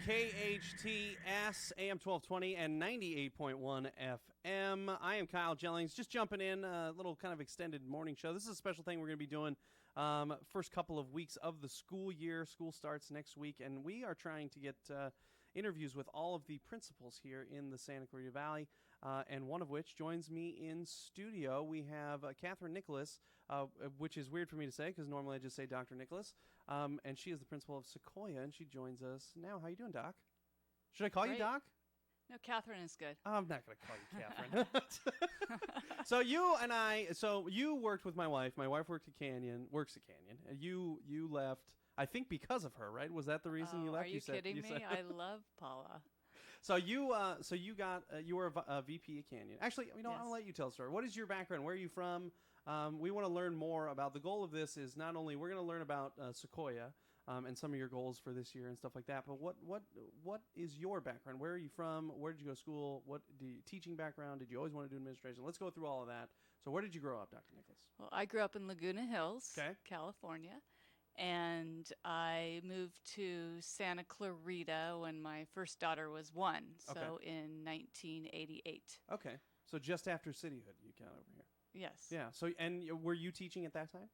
KHTS AM 1220 and 98.1 FM. I am Kyle Jellings, just jumping in, a little kind of extended morning show. This is a special thing we're going to be doing first couple of weeks of the school year. School starts next week, and we are trying to get interviews with all of the principals here in the Santa Clarita Valley, and one of which joins me in studio. We have Catherine Nicolas, which is weird for me to say because normally I just say Dr. Nicolas, and she is the principal of Sequoia, and she joins us now. How you doing, Doc? Should I call you Doc? No, Catherine is good. I'm not going to call you Catherine. So you worked with my wife. My wife works at Canyon. You left, I think, because of her, right? Was that the reason you left? Are you kidding me? I love Paula. So you were a VP at Canyon. Actually, Yes. I'll let you tell the story. What is your background? Where are you from? We want to learn more about. The goal of this is not only we're going to learn about Sequoia and some of your goals for this year and stuff like that, but what is your background? Where are you from? Where did you go to school? What teaching background? Did you always want to do administration? Let's go through all of that. So where did you grow up, Dr. Nicolas? Well, I grew up in Laguna Hills, Okay. California, and I moved to Santa Clarita when my first daughter was 1, so in 1988. Okay. So just after cityhood, you got over here. Yes. Yeah. So, and were you teaching at that time?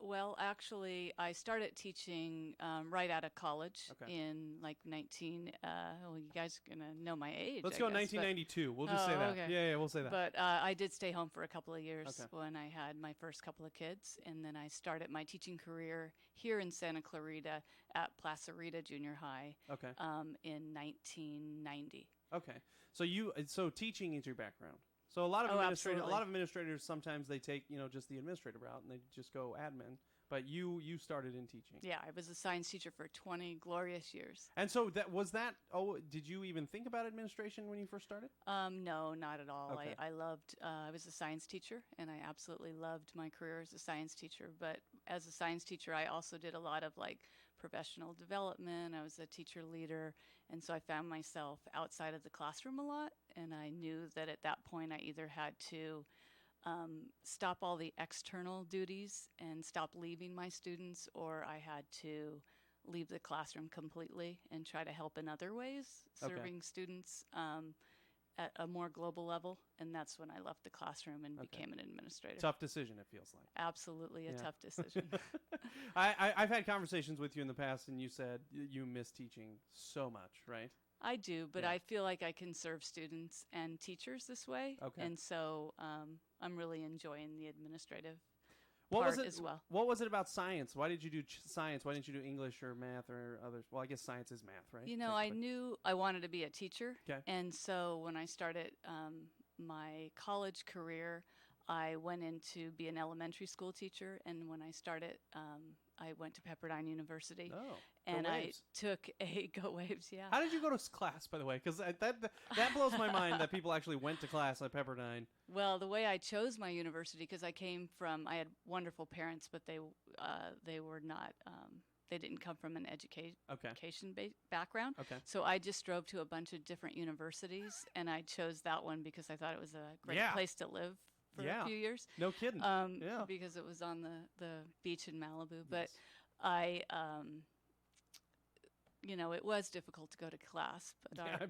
Well, actually, I started teaching right out of college in like well, you guys are going to know my age. Let's go 1992. We'll just say that. Okay. Yeah, we'll say that. But I did stay home for a couple of years when I had my first couple of kids, and then I started my teaching career here in Santa Clarita at Placerita Junior High in 1990. Okay. So teaching is your background. So a lot of administrators sometimes they take, just the administrative route and they just go admin, but you started in teaching. Yeah, I was a science teacher for 20 glorious years. And so did you even think about administration when you first started? No, not at all. Okay. I was a science teacher and I absolutely loved my career as a science teacher, but as a science teacher I also did a lot of professional development. I was a teacher leader, and so I found myself outside of the classroom a lot, and I knew that at that point I either had to stop all the external duties and stop leaving my students, or I had to leave the classroom completely and try to help in other ways, serving students at a more global level, and that's when I left the classroom and became an administrator. Tough decision, it feels like. Absolutely a tough decision. I've had conversations with you in the past, and you said you miss teaching so much, right? I do, but I feel like I can serve students and teachers this way, and so I'm really enjoying the administrative part as well. What was it about science? Why did you do science? Why didn't you do English or math or others? Well, I guess science is math, right? I knew I wanted to be a teacher, Okay. and so when I started my college career, I went in to be an elementary school teacher, and when I started, I went to Pepperdine University, and I took a Go Waves. Yeah. How did you go to class, by the way? Because that blows my mind that people actually went to class at Pepperdine. Well, the way I chose my university, because I had wonderful parents, but they were not. They didn't come from an education background. Okay. So I just drove to a bunch of different universities, and I chose that one because I thought it was a great place to live for a few years. No kidding. Because it was on the beach in Malibu. But it was difficult to go to class.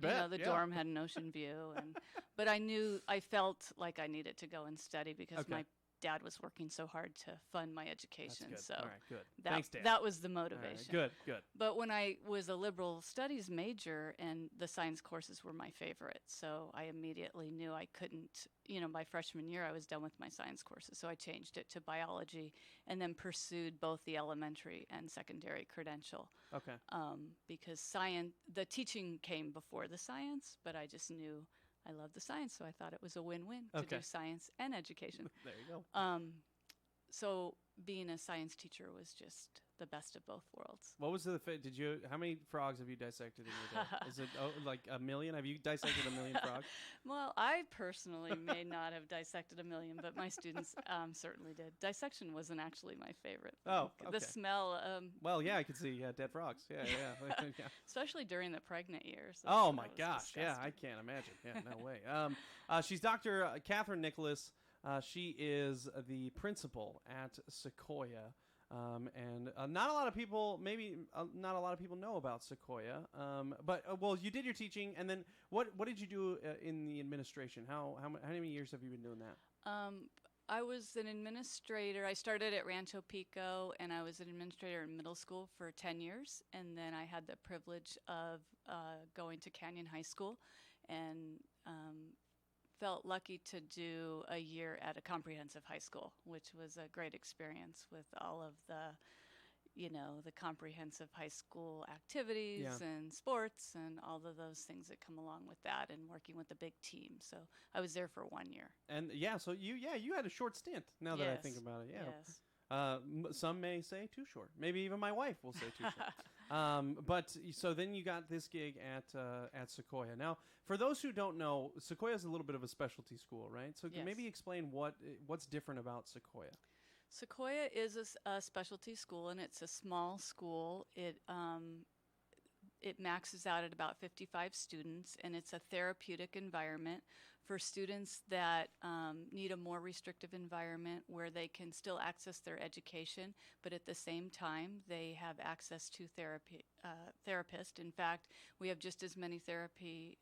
But the dorm had an ocean view, but I felt like I needed to go and study because my Dad was working so hard to fund my education. That's good. So all right, good. Thanks, Dad. That was the motivation. Right, good. But when I was a liberal studies major, and the science courses were my favorite, so I immediately knew I couldn't, by freshman year I was done with my science courses, so I changed it to biology and then pursued both the elementary and secondary credential. Okay. Because the teaching came before the science, but I just knew I love the science, so I thought it was a win-win to do science and education. There you go. So being a science teacher was just the best of both worlds. What was how many frogs have you dissected in your day? Is it like a million? Have you dissected a million frogs? Well, I personally may not have dissected a million, but my students certainly did. Dissection wasn't actually my favorite. Oh, okay. The smell. Well, yeah, I could see dead frogs. Yeah. Especially during the pregnant years. Oh my gosh! Disgusting. Yeah, I can't imagine. Yeah, no way. She's Dr. Catherine Nicolas. She is the principal at Sequoia. And not a lot of people, not a lot of people know about Sequoia. But well, you did your teaching, and then what did you do in the administration? How many years have you been doing that? I was an administrator. I started at Rancho Pico, and I was an administrator in middle school for 10 years. And then I had the privilege of going to Canyon High School, and felt lucky to do a year at a comprehensive high school, which was a great experience with all of the comprehensive high school activities Yeah. and sports and all of those things that come along with that, and working with a big team. So I was there for 1 year. And so you had a short stint. Now that I think about it, yeah. Yes. Some may say too short. Maybe even my wife will say too short. But so then you got this gig at Sequoia. Now, for those who don't know, Sequoia is a little bit of a specialty school, right? So Yes. maybe explain what's different about Sequoia. Sequoia is a specialty school, and it's a small school. It maxes out at about 55 students, and it's a therapeutic environment for students that need a more restrictive environment where they can still access their education, but at the same time they have access to therapists. In fact, we have just as many therapists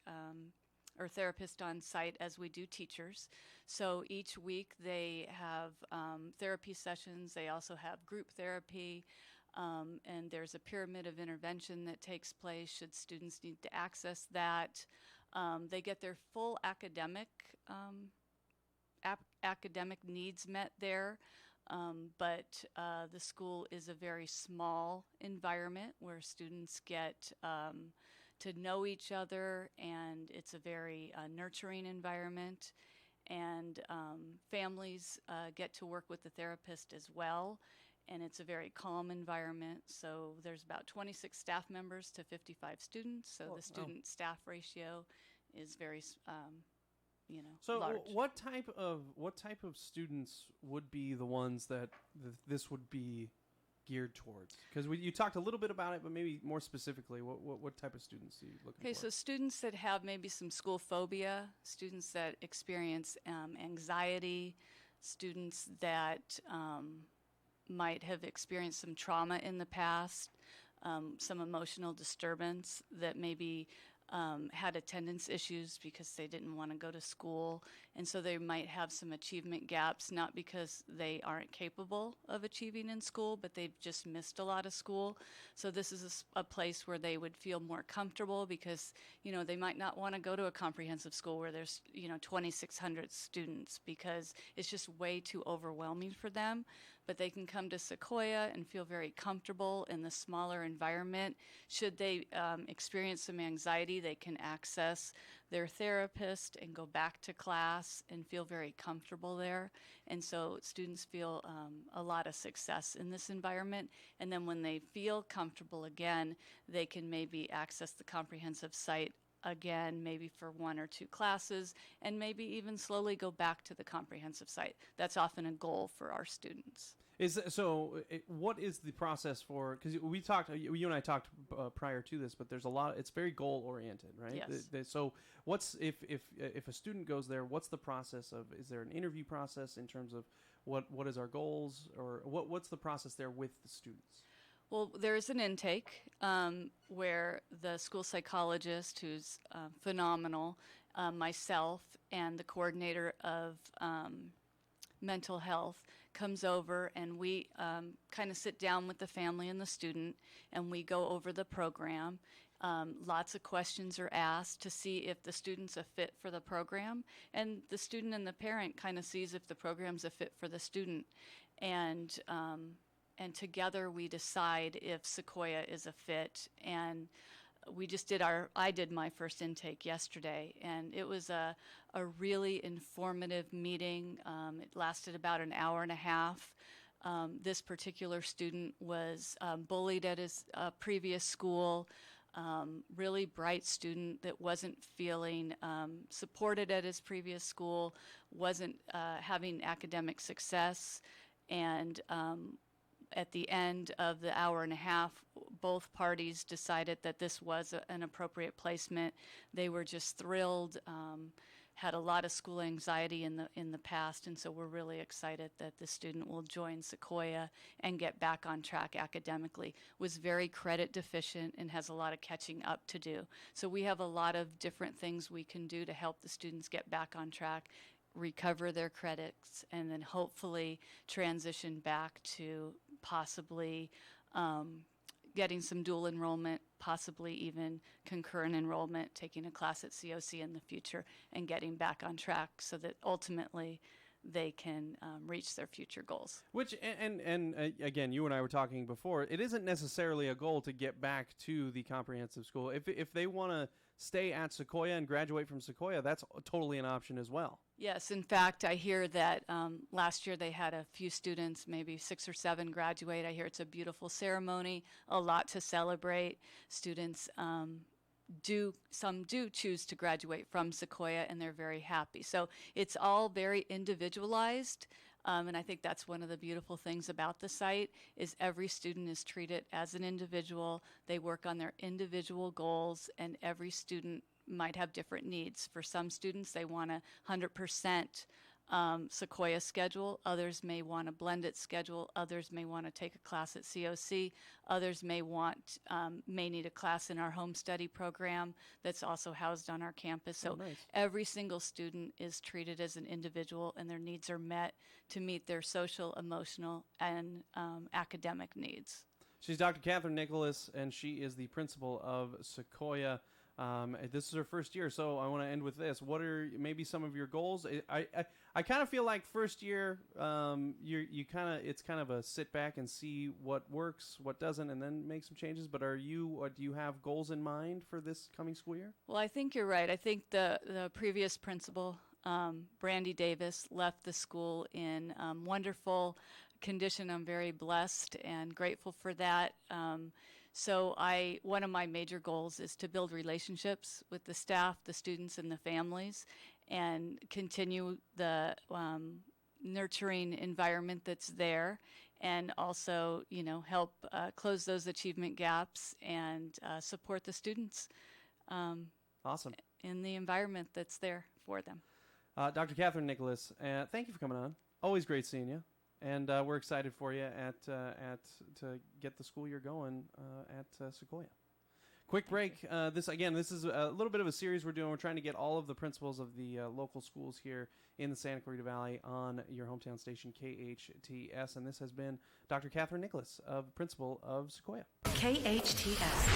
on site as we do teachers. So each week they have therapy sessions. They also have group therapy. And there's a pyramid of intervention that takes place should students need to access that. They get their full academic needs met there, but the school is a very small environment where students get to know each other, and it's a very nurturing environment. And families get to work with the therapist as well. And it's a very calm environment. So there's about 26 staff members to 55 students. So the student-staff ratio is very, So large. what type of students would be the ones that this would be geared towards? Because you talked a little bit about it, but maybe more specifically, what type of students are you looking for? Okay, so students that have maybe some school phobia, students that experience anxiety, students that might have experienced some trauma in the past, some emotional disturbance, that maybe had attendance issues because they didn't want to go to school. And so they might have some achievement gaps, not because they aren't capable of achieving in school, but they've just missed a lot of school. So this is a place where they would feel more comfortable because, they might not want to go to a comprehensive school where there's, 2,600 students, because it's just way too overwhelming for them. But they can come to Sequoia and feel very comfortable in the smaller environment. Should they experience some anxiety, they can access their therapist and go back to class and feel very comfortable there. And so students feel a lot of success in this environment. And then when they feel comfortable again, they can maybe access the comprehensive site again, maybe for 1 or 2 classes, and maybe even slowly go back to the comprehensive site. That's often a goal for our students. What is the process for? Because you and I talked prior to this, but there's a lot. It's very goal oriented, right? Yes. So what's if a student goes there? What's the process of? Is there an interview process in terms of what is our goals, or what's the process there with the students? Well, there is an intake where the school psychologist, who's phenomenal, myself, and the coordinator of mental health comes over, and we kind of sit down with the family and the student, and we go over the program. Lots of questions are asked to see if the student's a fit for the program, and the student and the parent kind of sees if the program's a fit for the student. And together we decide if Sequoia is a fit. And I did my first intake yesterday, and it was a really informative meeting. It lasted about an hour and a half. This particular student was bullied at his previous school, really bright student that wasn't feeling supported at his previous school, wasn't having academic success. And at the end of the hour and a half, both parties decided that this was an appropriate placement. They were just thrilled. had a lot of school anxiety in the past, and so we're really excited that the student will join Sequoia and get back on track academically. Was very credit deficient and has a lot of catching up to do. So we have a lot of different things we can do to help the students get back on track, recover their credits, and then hopefully transition back to possibly getting some dual enrollment, possibly even concurrent enrollment, taking a class at COC in the future, and getting back on track so that ultimately they can reach their future goals. Which, and again, you and I were talking before, it isn't necessarily a goal to get back to the comprehensive school. If they want to stay at Sequoia and graduate from Sequoia, that's totally an option as well. Yes, in fact, I hear that last year they had a few students, maybe 6 or 7, graduate. I hear it's a beautiful ceremony, a lot to celebrate. Students some do choose to graduate from Sequoia, and they're very happy. So it's all very individualized, and I think that's one of the beautiful things about the site is every student is treated as an individual. They work on their individual goals, and every student might have different needs. For some students, they want a 100% Sequoia schedule. Others may want a blended schedule. Others may want to take a class at COC. Others may need a class in our home study program that's also housed on our campus. So nice. Every single student is treated as an individual, and their needs are met to meet their social, emotional, and academic needs. She's Dr. Catherine Nicolas, and she is the principal of Sequoia. This is her first year, so I want to end with this. What are maybe some of your goals? I kind of feel like first year, it's kind of a sit back and see what works, what doesn't, and then make some changes. But do you have goals in mind for this coming school year? Well, I think you're right. I think the previous principal, Brandy Davis, left the school in wonderful condition. I'm very blessed and grateful for that. So one of my major goals is to build relationships with the staff, the students, and the families, and continue the nurturing environment that's there, and also, help close those achievement gaps and support the students. Awesome. In the environment that's there for them. Dr. Catherine Nicolas, thank you for coming on. Always great seeing you. And we're excited for you to get the school year going at Sequoia. Quick break. This is a little bit of a series we're doing. We're trying to get all of the principals of the local schools here in the Santa Clarita Valley on your hometown station, KHTS. And this has been Dr. Catherine Nicolas, principal of Sequoia. KHTS.